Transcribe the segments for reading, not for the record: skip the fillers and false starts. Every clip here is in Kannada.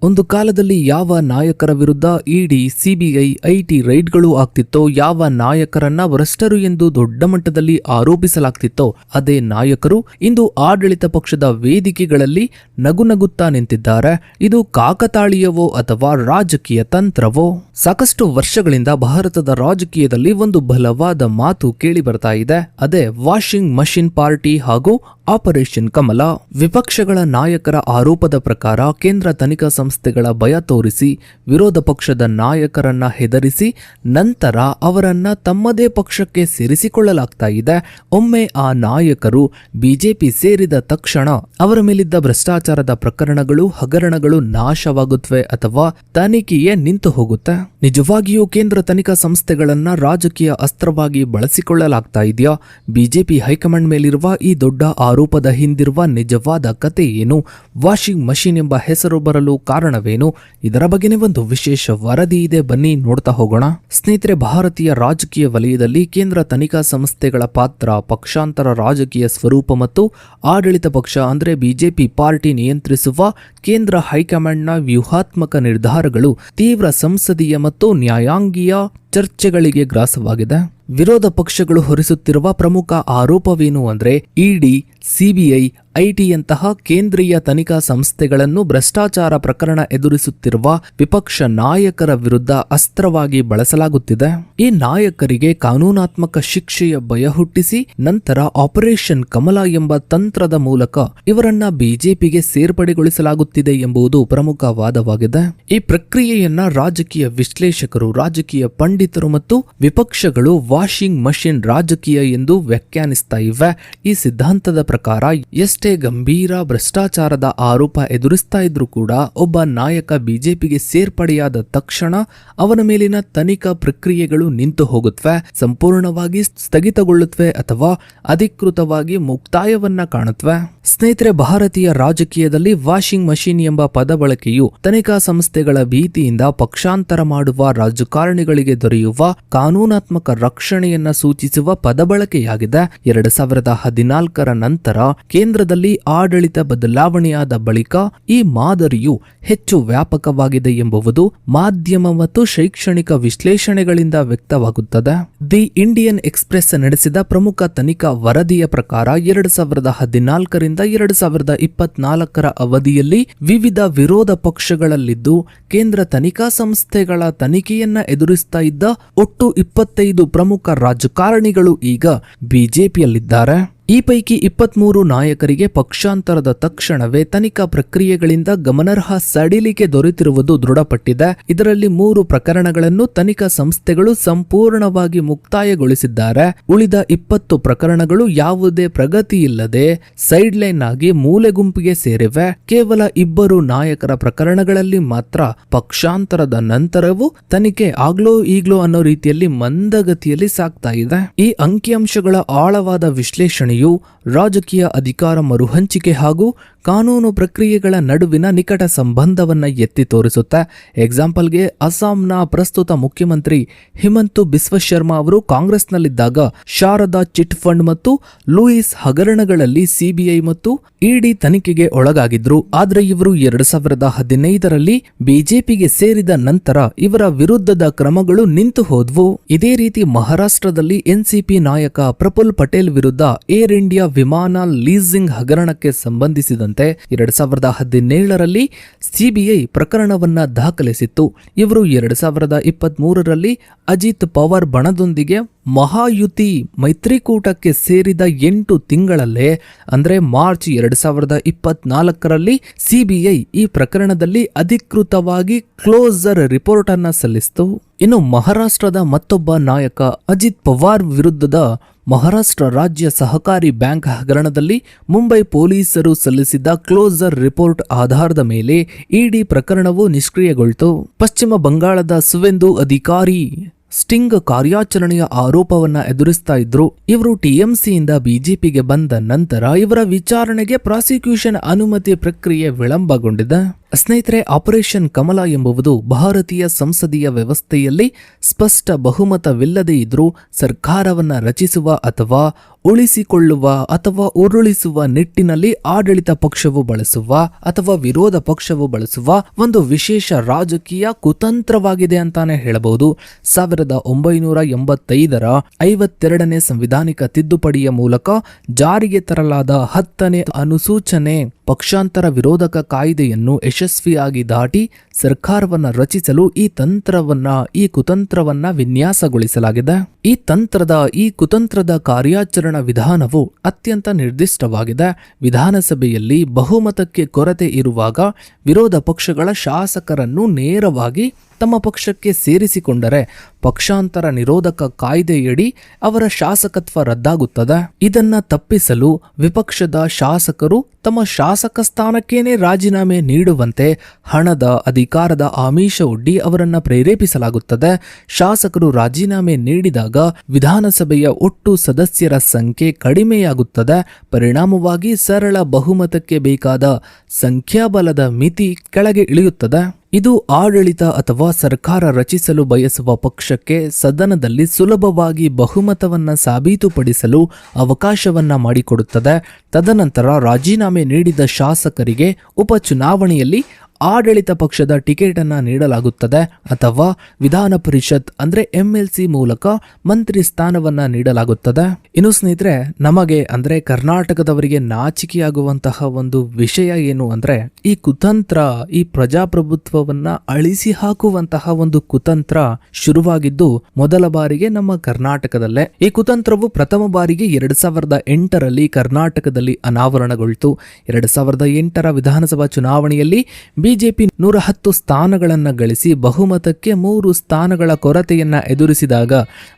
ಒಂದು ಕಾಲದಲ್ಲಿ ಯಾವ ನಾಯಕರ ವಿರುದ್ಧ ಇಡಿ, ಸಿಬಿಐ, ಐಟಿ ರೈಡ್ಗಳು ಆಗ್ತಿತ್ತೋ, ಯಾವ ನಾಯಕರನ್ನ ಭ್ರಷ್ಟರು ಎಂದು ದೊಡ್ಡ ಮಟ್ಟದಲ್ಲಿ ಆರೋಪಿಸಲಾಗ್ತಿತ್ತೋ ಅದೇ ನಾಯಕರು ಇಂದು ಆಡಳಿತ ಪಕ್ಷದ ವೇದಿಕೆಗಳಲ್ಲಿ ನಗುನಗುತ್ತಾ ನಿಂತಿದ್ದಾರೆ. ಇದು ಕಾಕತಾಳೀಯವೋ ಅಥವಾ ರಾಜಕೀಯ ತಂತ್ರವೋ? ಸಾಕಷ್ಟು ವರ್ಷಗಳಿಂದ ಭಾರತದ ರಾಜಕೀಯದಲ್ಲಿ ಒಂದು ಬಲವಾದ ಮಾತು ಕೇಳಿ ಬರ್ತಾ ಇದೆ. ಅದೇ ವಾಷಿಂಗ್ ಮಷಿನ್ ಪಾರ್ಟಿ ಹಾಗೂ ಆಪರೇಷನ್ ಕಮಲ. ವಿಪಕ್ಷಗಳ ನಾಯಕರ ಆರೋಪದ ಪ್ರಕಾರ ಕೇಂದ್ರ ತನಿಖಾ ಸಂಸ್ಥೆಗಳ ಭಯ ತೋರಿಸಿ ವಿರೋಧ ಪಕ್ಷದ ನಾಯಕರನ್ನ ಹೆದರಿಸಿ ನಂತರ ಅವರನ್ನ ತಮ್ಮದೇ ಪಕ್ಷಕ್ಕೆ ಸೇರಿಸಿಕೊಳ್ಳಲಾಗ್ತಾ ಇದೆ. ಒಮ್ಮೆ ಆ ನಾಯಕರು ಬಿಜೆಪಿ ಸೇರಿದ ತಕ್ಷಣ ಅವರ ಮೇಲಿದ್ದ ಭ್ರಷ್ಟಾಚಾರದ ಪ್ರಕರಣಗಳು, ಹಗರಣಗಳು ನಾಶವಾಗುತ್ತವೆ ಅಥವಾ ತನಿಖೆಯೇ ನಿಂತು ಹೋಗುತ್ತೆ. ನಿಜವಾಗಿಯೂ ಕೇಂದ್ರ ತನಿಖಾ ಸಂಸ್ಥೆಗಳನ್ನ ರಾಜಕೀಯ ಅಸ್ತ್ರವಾಗಿ ಬಳಸಿಕೊಳ್ಳಲಾಗ್ತಾ ಇದೆಯಾ? ಬಿಜೆಪಿ ಹೈಕಮಾಂಡ್ ಮೇಲಿರುವ ಈ ದೊಡ್ಡ ಆರೋಪದ ಹಿಂದಿರುವ ನಿಜವಾದ ಕತೆ ಏನು? ವಾಷಿಂಗ್ ಮಷಿನ್ ಎಂಬ ಹೆಸರು ಬರಲು ಕಾರಣವೇನು? ಇದರ ಬಗ್ಗೆನೇ ಒಂದು ವಿಶೇಷ ವರದಿ ಇದೆ, ಬನ್ನಿ ನೋಡ್ತಾ ಹೋಗೋಣ. ಸ್ನೇಹಿತರೆ, ಭಾರತೀಯ ರಾಜಕೀಯ ವಲಯದಲ್ಲಿ ಕೇಂದ್ರ ತನಿಖಾ ಸಂಸ್ಥೆಗಳ ಪಾತ್ರ, ಪಕ್ಷಾಂತರ ರಾಜಕೀಯ ಸ್ವರೂಪ ಮತ್ತು ಆಡಳಿತ ಪಕ್ಷ ಅಂದ್ರೆ ಬಿಜೆಪಿ ಪಾರ್ಟಿ ನಿಯಂತ್ರಿಸುವ ಕೇಂದ್ರ ಹೈಕಮಾಂಡ್ನ ವ್ಯೂಹಾತ್ಮಕ ನಿರ್ಧಾರಗಳು ತೀವ್ರ ಸಂಸದೀಯ ಮತ್ತು ನ್ಯಾಯಾಂಗೀಯ ಚರ್ಚೆಗಳಿಗೆ ಗ್ರಾಸವಾಗಿದೆ. ವಿರೋಧ ಪಕ್ಷಗಳು ಹೊರಿಸುತ್ತಿರುವ ಪ್ರಮುಖ ಆರೋಪವೇನು ಅಂದ್ರೆ ಇಡಿ, ಸಿಬಿಐ, ಐಟಿಯಂತಹ ಕೇಂದ್ರೀಯ ತನಿಖಾ ಸಂಸ್ಥೆಗಳನ್ನು ಭ್ರಷ್ಟಾಚಾರ ಪ್ರಕರಣ ಎದುರಿಸುತ್ತಿರುವ ವಿಪಕ್ಷ ನಾಯಕರ ವಿರುದ್ಧ ಅಸ್ತ್ರವಾಗಿ ಬಳಸಲಾಗುತ್ತಿದೆ. ಈ ನಾಯಕರಿಗೆ ಕಾನೂನಾತ್ಮಕ ಶಿಕ್ಷೆಯ ಭಯ ಹುಟ್ಟಿಸಿ ನಂತರ ಆಪರೇಷನ್ ಕಮಲ ಎಂಬ ತಂತ್ರದ ಮೂಲಕ ಇವರನ್ನ ಬಿಜೆಪಿಗೆ ಸೇರ್ಪಡೆಗೊಳಿಸಲಾಗುತ್ತಿದೆ ಎಂಬುದು ಪ್ರಮುಖ ವಾದವಾಗಿದೆ. ಈ ಪ್ರಕ್ರಿಯೆಯನ್ನ ರಾಜಕೀಯ ವಿಶ್ಲೇಷಕರು, ರಾಜಕೀಯ ಪಂಡಿತರು ಮತ್ತು ವಿಪಕ್ಷಗಳು ವಾಷಿಂಗ್ ಮಷಿನ್ ರಾಜಕೀಯ ಎಂದು ವ್ಯಾಖ್ಯಾನಿಸ್ತಾ ಇವೆ. ಈ ಸಿದ್ಧಾಂತದ ಪ್ರಕಾರ ಎಷ್ಟೇ ಗಂಭೀರ ಭ್ರಷ್ಟಾಚಾರದ ಆರೋಪ ಎದುರಿಸ್ತಾ ಇದ್ರೂ ಕೂಡ ಒಬ್ಬ ನಾಯಕ ಬಿಜೆಪಿಗೆ ಸೇರ್ಪಡೆಯಾದ ತಕ್ಷಣ ಅವನ ಮೇಲಿನ ತನಿಖಾ ಪ್ರಕ್ರಿಯೆಗಳು ನಿಂತು ಹೋಗುತ್ತವೆ, ಸಂಪೂರ್ಣವಾಗಿ ಸ್ಥಗಿತಗೊಳ್ಳುತ್ತವೆ ಅಥವಾ ಅಧಿಕೃತವಾಗಿ ಮುಕ್ತಾಯವನ್ನ ಕಾಣುತ್ತವೆ. ಸ್ನೇಹಿತರೆ, ಭಾರತೀಯ ರಾಜಕೀಯದಲ್ಲಿ ವಾಷಿಂಗ್ ಮಷಿನ್ ಎಂಬ ಪದ ಬಳಕೆಯು ತನಿಖಾ ಸಂಸ್ಥೆಗಳ ಭೀತಿಯಿಂದ ಪಕ್ಷಾಂತರ ಮಾಡುವ ರಾಜಕಾರಣಿಗಳಿಗೆ ದೊರೆಯುವ ಕಾನೂನಾತ್ಮಕ ರಕ್ಷಣೆಯನ್ನ ಸೂಚಿಸುವ ಪದ ಬಳಕೆಯಾಗಿದೆ. 2014 ನಂತರ ಕೇಂದ್ರದಲ್ಲಿ ಆಡಳಿತ ಬದಲಾವಣೆಯಾದ ಬಳಿಕ ಈ ಮಾದರಿಯು ಹೆಚ್ಚು ವ್ಯಾಪಕವಾಗಿದೆ ಎಂಬುದು ಮಾಧ್ಯಮ ಮತ್ತು ಶೈಕ್ಷಣಿಕ ವಿಶ್ಲೇಷಣೆಗಳಿಂದ ವ್ಯಕ್ತವಾಗುತ್ತದೆ. ದಿ ಇಂಡಿಯನ್ ಎಕ್ಸ್‌ಪ್ರೆಸ್ ನಡೆಸಿದ ಪ್ರಮುಖ ತನಿಖಾ ವರದಿಯ ಪ್ರಕಾರ 2014 2024 ಅವಧಿಯಲ್ಲಿ ವಿವಿಧ ವಿರೋಧ ಪಕ್ಷಗಳಲ್ಲಿದ್ದು ಕೇಂದ್ರ ತನಿಖಾ ಸಂಸ್ಥೆಗಳ ತನಿಖೆಯನ್ನ ಎದುರಿಸ್ತಾ ಇದ್ದ ಒಟ್ಟು 25 ಪ್ರಮುಖ ರಾಜಕಾರಣಿಗಳು ಈಗ ಬಿಜೆಪಿಯಲ್ಲಿದ್ದಾರೆ. ಈ ಪೈಕಿ 23 ನಾಯಕರಿಗೆ ಪಕ್ಷಾಂತರದ ತಕ್ಷಣವೇ ತನಿಖಾ ಪ್ರಕ್ರಿಯೆಗಳಿಂದ ಗಮನಾರ್ಹ ಸಡಿಲಿಕೆ ದೊರೆತಿರುವುದು ದೃಢಪಟ್ಟಿದೆ. ಇದರಲ್ಲಿ 3 ಪ್ರಕರಣಗಳನ್ನು ತನಿಖಾ ಸಂಸ್ಥೆಗಳು ಸಂಪೂರ್ಣವಾಗಿ ಮುಕ್ತಾಯಗೊಳಿಸಿದ್ದಾರೆ. ಉಳಿದ 20 ಪ್ರಕರಣಗಳು ಯಾವುದೇ ಪ್ರಗತಿ ಇಲ್ಲದೆ ಸೈಡ್ ಲೈನ್ ಆಗಿ ಮೂಲೆ ಗುಂಪಿಗೆ ಸೇರಿವೆ. ಕೇವಲ 2 ನಾಯಕರ ಪ್ರಕರಣಗಳಲ್ಲಿ ಮಾತ್ರ ಪಕ್ಷಾಂತರದ ನಂತರವೂ ತನಿಖೆ ಆಗ್ಲೋ ಈಗ್ಲೋ ಅನ್ನೋ ರೀತಿಯಲ್ಲಿ ಮಂದಗತಿಯಲ್ಲಿ ಸಾಗ್ತಾ ಇದೆ. ಈ ಅಂಕಿಅಂಶಗಳ ಆಳವಾದ ವಿಶ್ಲೇಷಣೆ ರಾಜಕೀಯ ಅಧಿಕಾರ ಮರುಹಂಚಿಕೆ ಹಾಗೂ ಕಾನೂನು ಪ್ರಕ್ರಿಯೆಗಳ ನಡುವಿನ ನಿಕಟ ಸಂಬಂಧವನ್ನ ಎತ್ತಿ ತೋರಿಸುತ್ತೆ. ಎಕ್ಸಾಂಪಲ್ಗೆ, ಅಸ್ಸಾಂನ ಪ್ರಸ್ತುತ ಮುಖ್ಯಮಂತ್ರಿ ಹಿಮಂತ ಬಿಸ್ವ ಶರ್ಮಾ ಅವರು ಕಾಂಗ್ರೆಸ್ನಲ್ಲಿದ್ದಾಗ ಶಾರದಾ ಚಿಟ್ ಫಂಡ್ ಮತ್ತು ಲೂಯಿಸ್ ಹಗರಣಗಳಲ್ಲಿ ಸಿಬಿಐ ಮತ್ತು ಇಡಿ ತನಿಖೆಗೆ ಒಳಗಾಗಿದ್ರು. ಆದ್ರೆ ಇವರು 2015ರಲ್ಲಿ ಬಿಜೆಪಿಗೆ ಸೇರಿದ ನಂತರ ಇವರ ವಿರುದ್ಧದ ಕ್ರಮಗಳು ನಿಂತು ಹೋದ್ವು. ಇದೇ ರೀತಿ ಮಹಾರಾಷ್ಟ್ರದಲ್ಲಿ ಎನ್ಸಿಪಿ ನಾಯಕ ಪ್ರಫುಲ್ ಪಟೇಲ್ ವಿರುದ್ಧ ಏರ್ ಇಂಡಿಯಾ ವಿಮಾನ ಲೀಸಿಂಗ್ ಹಗರಣಕ್ಕೆ ಸಂಬಂಧಿಸಿದಂತೆ 2017ರಲ್ಲಿ ಸಿಬಿಐ ಪ್ರಕರಣವನ್ನ ದಾಖಲಿಸಿತ್ತು. ಇವರು 2023ರಲ್ಲಿ ಅಜಿತ್ ಪವಾರ್ ಬಣದೊಂದಿಗೆ ಮಹಾಯುತಿ ಮೈತ್ರಿಕೂಟಕ್ಕೆ ಸೇರಿದ 8 ತಿಂಗಳಲ್ಲೇ ಅಂದ್ರೆ ಮಾರ್ಚ್ 2024ರಲ್ಲಿ ಸಿಬಿಐ ಈ ಪ್ರಕರಣದಲ್ಲಿ ಅಧಿಕೃತವಾಗಿ ಕ್ಲೋಸರ್ ರಿಪೋರ್ಟ್ ಅನ್ನ ಸಲ್ಲಿಸಿತು. ಇನ್ನು ಮಹಾರಾಷ್ಟ್ರದ ಮತ್ತೊಬ್ಬ ನಾಯಕ ಅಜಿತ್ ಪವಾರ್ ವಿರುದ್ಧದ ಮಹಾರಾಷ್ಟ್ರ ರಾಜ್ಯ ಸಹಕಾರಿ ಬ್ಯಾಂಕ್ ಹಗರಣದಲ್ಲಿ ಮುಂಬೈ ಪೊಲೀಸರು ಸಲ್ಲಿಸಿದ ಕ್ಲೋಸರ್ ರಿಪೋರ್ಟ್ ಆಧಾರದ ಮೇಲೆ ಇಡಿ ಪ್ರಕರಣವು ನಿಷ್ಕ್ರಿಯಗೊಳ್ತು. ಪಶ್ಚಿಮ ಬಂಗಾಳದ ಸುವೆಂದು ಅಧಿಕಾರಿ ಸ್ಟಿಂಗ್ ಕಾರ್ಯಾಚರಣೆಯ ಆರೋಪವನ್ನ ಎದುರಿಸ್ತಾ ಇದ್ರು. ಇವರು ಟಿಎಂಸಿಯಿಂದ ಬಿಜೆಪಿಗೆ ಬಂದ ನಂತರ ಇವರ ವಿಚಾರಣೆಗೆ ಪ್ರಾಸಿಕ್ಯೂಷನ್ ಅನುಮತಿ ಪ್ರಕ್ರಿಯೆ ವಿಳಂಬಗೊಂಡಿದೆ. ಸ್ನೇಹಿತರೆ, ಆಪರೇಷನ್ ಕಮಲ ಎಂಬುದು ಭಾರತೀಯ ಸಂಸದೀಯ ವ್ಯವಸ್ಥೆಯಲ್ಲಿ ಸ್ಪಷ್ಟ ಬಹುಮತವಿಲ್ಲದೆ ಇದ್ರೂ ಸರ್ಕಾರವನ್ನ ರಚಿಸುವ ಅಥವಾ ಉಳಿಸಿಕೊಳ್ಳುವ ಅಥವಾ ಉರುಳಿಸುವ ನಿಟ್ಟಿನಲ್ಲಿ ಆಡಳಿತ ಪಕ್ಷವು ಬಳಸುವ ಅಥವಾ ವಿರೋಧ ಪಕ್ಷವು ಬಳಸುವ ಒಂದು ವಿಶೇಷ ರಾಜಕೀಯ ಕುತಂತ್ರವಾಗಿದೆ ಅಂತಾನೆ ಹೇಳಬಹುದು. 1985ರ 52ನೇ ಸಂವಿಧಾನಿಕ ತಿದ್ದುಪಡಿಯ ಮೂಲಕ ಜಾರಿಗೆ ತರಲಾದ 10ನೇ ಅನುಸೂಚನೆ ಪಕ್ಷಾಂತರ ವಿರೋಧಕ ಕಾಯ್ದೆಯನ್ನು ಯಶಸ್ವಿಯಾಗಿ ದಾಟಿ ಸರ್ಕಾರವನ್ನ ರಚಿಸಲು ಈ ಕುತಂತ್ರವನ್ನ ವಿನ್ಯಾಸಗೊಳಿಸಲಾಗಿದೆ. ಈ ಕುತಂತ್ರದ ಕಾರ್ಯಾಚರಣಾ ವಿಧಾನವು ಅತ್ಯಂತ ನಿರ್ದಿಷ್ಟವಾಗಿದೆ. ವಿಧಾನಸಭೆಯಲ್ಲಿ ಬಹುಮತಕ್ಕೆ ಕೊರತೆ ಇರುವಾಗ ವಿರೋಧ ಪಕ್ಷಗಳ ಶಾಸಕರನ್ನು ನೇರವಾಗಿ ತಮ್ಮ ಪಕ್ಷಕ್ಕೆ ಸೇರಿಸಿಕೊಂಡರೆ ಪಕ್ಷಾಂತರ ನಿರೋಧಕ ಕಾಯ್ದೆಯಡಿ ಅವರ ಶಾಸಕತ್ವ ರದ್ದಾಗುತ್ತದೆ. ಇದನ್ನ ತಪ್ಪಿಸಲು ವಿಪಕ್ಷದ ಶಾಸಕರು ತಮ್ಮ ಶಾಸಕ ಸ್ಥಾನಕ್ಕೇನೆ ರಾಜೀನಾಮೆ ನೀಡುವಂತೆ ಹಣದ ಅಧಿಕಾರದ ಆಮಿಷ ಒಡ್ಡಿ ಅವರನ್ನ ಪ್ರೇರೇಪಿಸಲಾಗುತ್ತದೆ. ಶಾಸಕರು ರಾಜೀನಾಮೆ ನೀಡಿದಾಗ ವಿಧಾನಸಭೆಯ ಒಟ್ಟು ಸದಸ್ಯರ ಸಂಖ್ಯೆ ಕಡಿಮೆಯಾಗುತ್ತದೆ. ಪರಿಣಾಮವಾಗಿ ಸರಳ ಬಹುಮತಕ್ಕೆ ಬೇಕಾದ ಸಂಖ್ಯಾಬಲದ ಮಿತಿ ಕೆಳಗೆ ಇಳಿಯುತ್ತದೆ. ಇದು ಆಡಳಿತ ಅಥವಾ ಸರ್ಕಾರ ರಚಿಸಲು ಬಯಸುವ ಪಕ್ಷಕ್ಕೆ ಸದನದಲ್ಲಿ ಸುಲಭವಾಗಿ ಬಹುಮತವನ್ನ ಸಾಬೀತುಪಡಿಸಲು ಅವಕಾಶವನ್ನ ಮಾಡಿಕೊಡುತ್ತದೆ. ತದನಂತರ ರಾಜೀನಾಮೆ ನೀಡಿದ ಶಾಸಕರಿಗೆ ಉಪಚುನಾವಣೆಯಲ್ಲಿ ಆಡಳಿತ ಪಕ್ಷದ ಟಿಕೆಟ್ ಅನ್ನ ನೀಡಲಾಗುತ್ತದೆ ಅಥವಾ ವಿಧಾನ ಪರಿಷತ್ ಅಂದ್ರೆ MLC ಮೂಲಕ ಮಂತ್ರಿ ಸ್ಥಾನವನ್ನ ನೀಡಲಾಗುತ್ತದೆ. ಇನ್ನು ಸ್ನೇಹಿತರೆ, ನಮಗೆ ಅಂದ್ರೆ ಕರ್ನಾಟಕದವರಿಗೆ ನಾಚಿಕೆಯಾಗುವಂತಹ ಒಂದು ವಿಷಯ ಏನು ಅಂದ್ರೆ ಈ ಕುತಂತ್ರ, ಈ ಪ್ರಜಾಪ್ರಭುತ್ವವನ್ನ ಅಳಿಸಿ ಹಾಕುವಂತಹ ಒಂದು ಕುತಂತ್ರ ಶುರುವಾಗಿದ್ದು ಮೊದಲ ಬಾರಿಗೆ ನಮ್ಮ ಕರ್ನಾಟಕದಲ್ಲೇ. ಈ ಕುತಂತ್ರವು ಪ್ರಥಮ ಬಾರಿಗೆ 2008ರಲ್ಲಿ ಕರ್ನಾಟಕದಲ್ಲಿ ಅನಾವರಣಗೊಳ್ತು. 2008ರ ವಿಧಾನಸಭಾ ಚುನಾವಣೆಯಲ್ಲಿ ಬಿಜೆಪಿ 110 ಸ್ಥಾನಗಳನ್ನು ಗಳಿಸಿ ಬಹುಮತಕ್ಕೆ 3 ಸ್ಥಾನಗಳ ಕೊರತೆಯನ್ನ ಎದುರಿಸಿದಾಗ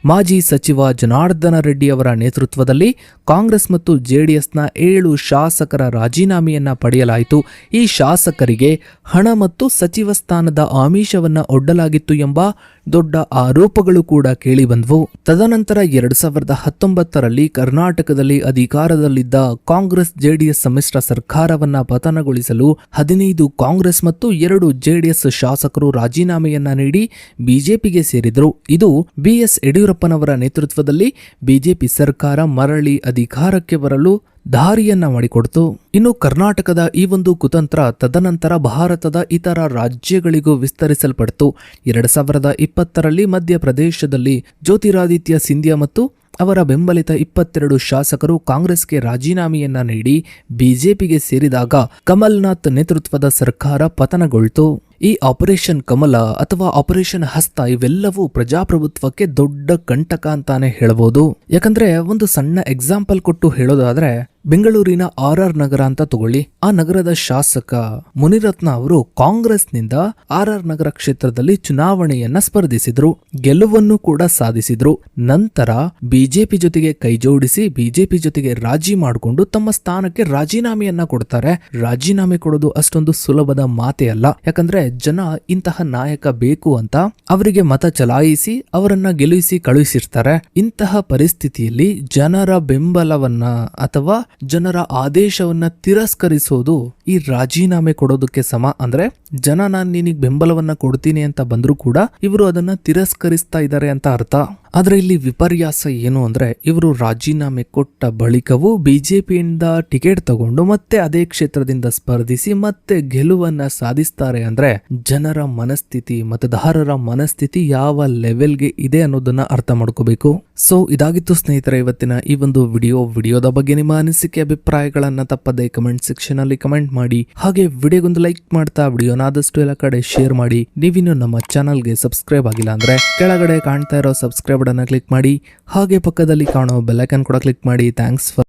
ಮಾಜಿ ಸಚಿವ ಜನಾರ್ದನ ರೆಡ್ಡಿ ಅವರ ನೇತೃತ್ವದಲ್ಲಿ ಕಾಂಗ್ರೆಸ್ ಮತ್ತು ಜೆಡಿಎಸ್ನ 7 ಶಾಸಕರ ರಾಜೀನಾಮೆಯನ್ನ ಪಡೆಯಲಾಯಿತು. ಈ ಶಾಸಕರಿಗೆ ಹಣ ಮತ್ತು ಸಚಿವ ಸ್ಥಾನದ ಆಮಿಷವನ್ನ ಒಡ್ಡಲಾಗಿತ್ತು ಎಂಬ ದೊಡ್ಡ ಆರೋಪಗಳು ಕೂಡ ಕೇಳಿಬಂದವು. ತದನಂತರ 2019ರಲ್ಲಿ ಕರ್ನಾಟಕದಲ್ಲಿ ಅಧಿಕಾರದಲ್ಲಿದ್ದ ಕಾಂಗ್ರೆಸ್ ಜೆಡಿಎಸ್ ಸಮ್ಮಿಶ್ರ ಸರ್ಕಾರವನ್ನ ಪತನಗೊಳಿಸಲು 15 ಕಾಂಗ್ರೆಸ್ ಮತ್ತು 2 ಜೆಡಿಎಸ್ ಶಾಸಕರು ರಾಜೀನಾಮೆಯನ್ನ ನೀಡಿ ಬಿಜೆಪಿಗೆ ಸೇರಿದರು. ಇದು BS ಯಡಿಯೂರಪ್ಪನವರ ನೇತೃತ್ವದಲ್ಲಿ ಬಿಜೆಪಿ ಸರ್ಕಾರ ಮರಳಿ ಅಧಿಕಾರಕ್ಕೆ ಬರಲು ದಾರಿಯನ್ನ ಮಾಡಿಕೊಡ್ತು. ಇನ್ನು ಕರ್ನಾಟಕದ ಈ ಒಂದು ಕುತಂತ್ರ ತದನಂತರ ಭಾರತದ ಇತರ ರಾಜ್ಯಗಳಿಗೂ ವಿಸ್ತರಿಸಲ್ಪಡ್ತು. 2020ರಲ್ಲಿ ಮಧ್ಯಪ್ರದೇಶದಲ್ಲಿ ಜ್ಯೋತಿರಾದಿತ್ಯ ಸಿಂಧಿಯಾ ಮತ್ತು ಅವರ ಬೆಂಬಲಿತ 22 ಶಾಸಕರು ಕಾಂಗ್ರೆಸ್ಗೆ ರಾಜೀನಾಮೆಯನ್ನ ನೀಡಿ ಬಿಜೆಪಿಗೆ ಸೇರಿದಾಗ ಕಮಲ್ನಾಥ್ ನೇತೃತ್ವದ ಸರ್ಕಾರ ಪತನಗೊಳ್ತು. ಈ ಆಪರೇಷನ್ ಕಮಲ ಅಥವಾ ಆಪರೇಷನ್ ಹಸ್ತ ಇವೆಲ್ಲವೂ ಪ್ರಜಾಪ್ರಭುತ್ವಕ್ಕೆ ದೊಡ್ಡ ಕಂಟಕ ಅಂತಾನೆ ಹೇಳಬಹುದು. ಯಾಕಂದ್ರೆ ಒಂದು ಸಣ್ಣ ಎಕ್ಸಾಂಪಲ್ ಕೊಟ್ಟು ಹೇಳೋದಾದ್ರೆ ಬೆಂಗಳೂರಿನ RR ನಗರ ಅಂತ ತಗೊಳ್ಳಿ. ಆ ನಗರದ ಶಾಸಕ ಮುನಿರತ್ನ ಅವರು ಕಾಂಗ್ರೆಸ್ನಿಂದ RR ನಗರ ಕ್ಷೇತ್ರದಲ್ಲಿ ಚುನಾವಣೆಯನ್ನ ಸ್ಪರ್ಧಿಸಿದ್ರು, ಗೆಲುವನ್ನು ಕೂಡ ಸಾಧಿಸಿದ್ರು. ನಂತರ ಬಿಜೆಪಿ ಜೊತೆಗೆ ಕೈಜೋಡಿಸಿ ಬಿಜೆಪಿ ಜೊತೆಗೆ ರಾಜಿ ಮಾಡಿಕೊಂಡು ತಮ್ಮ ಸ್ಥಾನಕ್ಕೆ ರಾಜೀನಾಮೆಯನ್ನ ಕೊಡ್ತಾರೆ. ರಾಜೀನಾಮೆ ಕೊಡೋದು ಅಷ್ಟೊಂದು ಸುಲಭದ ಮಾತೇ ಅಲ್ಲ. ಯಾಕಂದ್ರೆ ಜನ ಇಂತಹ ನಾಯಕ ಬೇಕು ಅಂತ ಅವರಿಗೆ ಮತ ಚಲಾಯಿಸಿ ಅವರನ್ನ ಗೆಲ್ಲಿಸಿ ಕಳುಹಿಸಿರ್ತಾರೆ. ಇಂತಹ ಪರಿಸ್ಥಿತಿಯಲ್ಲಿ ಜನರ ಬೆಂಬಲವನ್ನ ಅಥವಾ ಜನರ ಆದೇಶವನ್ನ ತಿರಸ್ಕರಿಸೋದು ಈ ರಾಜೀನಾಮೆ ಕೊಡೋದಕ್ಕೆ ಸಮ. ಅಂದ್ರೆ ಜನ ನಾನು ನಿನಗೆ ಬೆಂಬಲವನ್ನ ಕೊಡ್ತೀನಿ ಅಂತ ಬಂದ್ರು ಕೂಡ ಇವರು ಅದನ್ನ ತಿರಸ್ಕರಿಸ್ತಾ ಇದ್ದಾರೆ ಅಂತ ಅರ್ಥ. ಆದ್ರೆ ಇಲ್ಲಿ ವಿಪರ್ಯಾಸ ಏನು ಅಂದ್ರೆ ಇವರು ರಾಜೀನಾಮೆ ಕೊಟ್ಟ ಬಳಿಕವೂ ಬಿಜೆಪಿಯಿಂದ ಟಿಕೆಟ್ ತಗೊಂಡು ಮತ್ತೆ ಅದೇ ಕ್ಷೇತ್ರದಿಂದ ಸ್ಪರ್ಧಿಸಿ ಮತ್ತೆ ಗೆಲುವನ್ನ ಸಾಧಿಸ್ತಾರೆ ಅಂದ್ರೆ ಜನರ ಮನಸ್ಥಿತಿ, ಮತದಾರರ ಮನಸ್ಥಿತಿ ಯಾವ ಲೆವೆಲ್ಗೆ ಇದೆ ಅನ್ನೋದನ್ನ ಅರ್ಥ ಮಾಡ್ಕೋಬೇಕು. ಸೊ ಇದಾಗಿತ್ತು ಸ್ನೇಹಿತರೆ ಇವತ್ತಿನ ಈ ಒಂದು ವಿಡಿಯೋದ ಬಗ್ಗೆ ನಿಮ್ಮ ಅನಿಸಿಕೆ ಅಭಿಪ್ರಾಯಗಳನ್ನ ತಪ್ಪದೆ ಕಮೆಂಟ್ ಸೆಕ್ಷನ್ ಅಲ್ಲಿ ಕಮೆಂಟ್ ಮಾಡಿ. ಹಾಗೆ ವಿಡಿಯೋಗೊಂದು ಲೈಕ್ ಮಾಡ್ತಾ ವಿಡಿಯೋನ ಆದಷ್ಟು ಎಲ್ಲ ಕಡೆ ಶೇರ್ ಮಾಡಿ. ನೀವಿನ್ನು ನಮ್ಮ ಚಾನಲ್ಗೆ ಸಬ್ಸ್ಕ್ರೈಬ್ ಆಗಿಲ್ಲ ಅಂದ್ರೆ ಕೆಳಗಡೆ ಕಾಣ್ತಾ ಇರೋ ಸಬ್ಸ್ಕ್ರೈಬ್ ಬಟನ್ ಕ್ಲಿಕ್ ಮಾಡಿ. ಹಾಗೆ ಪಕ್ಕದಲ್ಲಿ ಕಾಣೋ ಬೆಲ್ ಐಕಾನ್ ಕೂಡ ಕ್ಲಿಕ್ ಮಾಡಿ. Thanks for